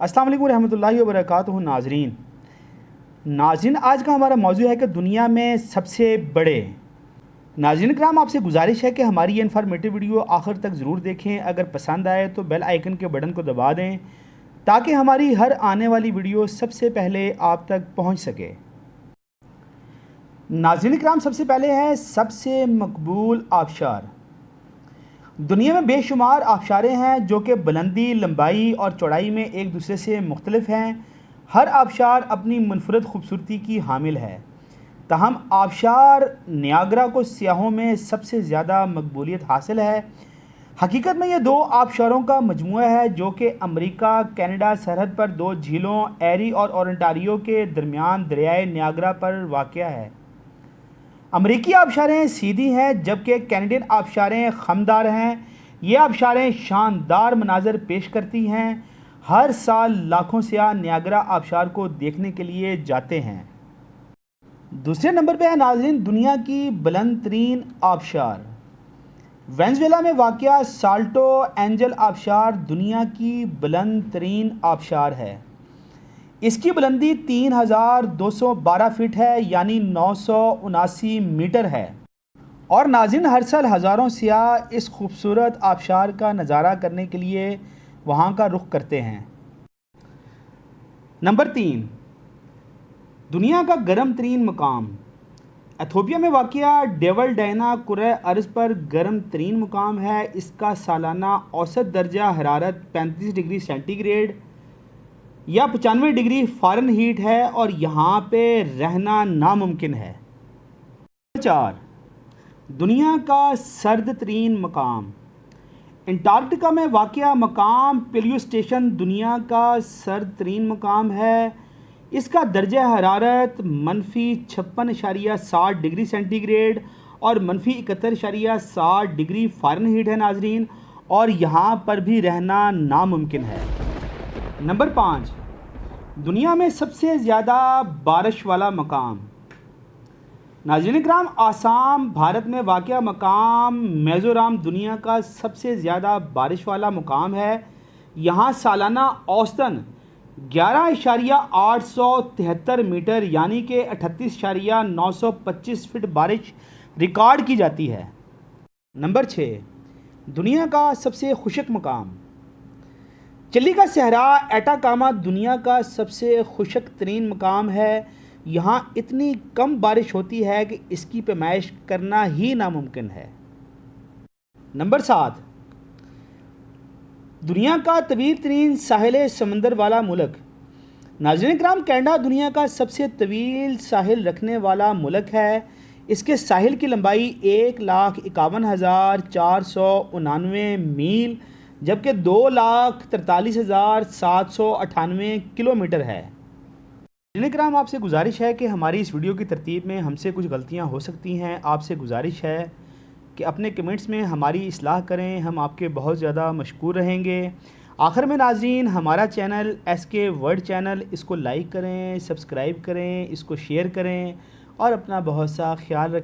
السلام علیکم ورحمۃ اللہ وبرکاتہ ناظرین آج کا ہمارا موضوع ہے کہ دنیا میں سب سے بڑے ناظرین کرام، آپ سے گزارش ہے کہ ہماری یہ انفارمیٹیو ویڈیو آخر تک ضرور دیکھیں۔ اگر پسند آئے تو بیل آئیکن کے بٹن کو دبا دیں تاکہ ہماری ہر آنے والی ویڈیو سب سے پہلے آپ تک پہنچ سکے۔ ناظرین کرام، سب سے پہلے ہے سب سے مقبول آبشار۔ دنیا میں بے شمار آبشاریں ہیں جو کہ بلندی، لمبائی اور چوڑائی میں ایک دوسرے سے مختلف ہیں۔ ہر آبشار اپنی منفرد خوبصورتی کی حامل ہے، تاہم آبشار نیاگرا کو سیاحوں میں سب سے زیادہ مقبولیت حاصل ہے۔ حقیقت میں یہ دو آبشاروں کا مجموعہ ہے جو کہ امریکہ کینیڈا سرحد پر دو جھیلوں ایری اور اونٹاریو کے درمیان دریائے نیاگرا پر واقع ہے۔ امریکی آبشاریں سیدھی ہیں جبکہ کینیڈین آبشاریں خمدار ہیں۔ یہ آبشاریں شاندار مناظر پیش کرتی ہیں۔ ہر سال لاکھوں سیاح نیاگرا آبشار کو دیکھنے کے لیے جاتے ہیں۔ دوسرے نمبر پہ ہے ناظرین دنیا کی بلند ترین آبشار۔ وینزویلا میں واقع سالٹو اینجل آبشار دنیا کی بلند ترین آبشار ہے۔ اس کی بلندی 3212 فٹ ہے، یعنی 979 میٹر ہے، اور ناظرین ہر سال ہزاروں سیاح اس خوبصورت آبشار کا نظارہ کرنے کے لیے وہاں کا رخ کرتے ہیں۔ نمبر 3، دنیا کا گرم ترین مقام۔ ایتھوپیا میں واقع ڈیول ڈائنا کرۂ ارض پر گرم ترین مقام ہے۔ اس کا سالانہ اوسط درجہ حرارت 35 ڈگری سینٹی گریڈ یا 95 ڈگری فارن ہیٹ ہے، اور یہاں پہ رہنا ناممکن ہے۔ 4، دنیا کا سرد ترین مقام۔ انٹارکٹیکا میں واقع مقام پیلیو اسٹیشن دنیا کا سرد ترین مقام ہے۔ اس کا درجہ حرارت -56.7 ڈگری سینٹی گریڈ اور -71.7 ڈگری فارن ہیٹ ہے ناظرین، اور یہاں پر بھی رہنا ناممکن ہے۔ نمبر 5، دنیا میں سب سے زیادہ بارش والا مقام۔ ناظرین کرام، آسام بھارت میں واقع مقام میزورام دنیا کا سب سے زیادہ بارش والا مقام ہے۔ یہاں سالانہ اوسطاً 11.873 میٹر یعنی کہ 38.925 فٹ بارش ریکارڈ کی جاتی ہے۔ نمبر 6، دنیا کا سب سے خشک مقام۔ چلی کا صحرا ایٹاکاما دنیا کا سب سے خشک ترین مقام ہے۔ یہاں اتنی کم بارش ہوتی ہے کہ اس کی پیمائش کرنا ہی ناممکن ہے۔ نمبر 7، دنیا کا طویل ترین ساحل سمندر والا ملک۔ ناظرین کرام، کینیڈا دنیا کا سب سے طویل ساحل رکھنے والا ملک ہے۔ اس کے ساحل کی لمبائی 1,51,499 میل جبکہ 2,43,798 کلومیٹر ہے۔ ناظرین کرام، آپ سے گزارش ہے کہ ہماری اس ویڈیو کی ترتیب میں ہم سے کچھ غلطیاں ہو سکتی ہیں۔ آپ سے گزارش ہے کہ اپنے کمنٹس میں ہماری اصلاح کریں، ہم آپ کے بہت زیادہ مشکور رہیں گے۔ آخر میں ناظرین، ہمارا چینل SK ورلڈ چینل، اس کو لائک کریں، سبسکرائب کریں، اس کو شیئر کریں اور اپنا بہت سا خیال رکھیں۔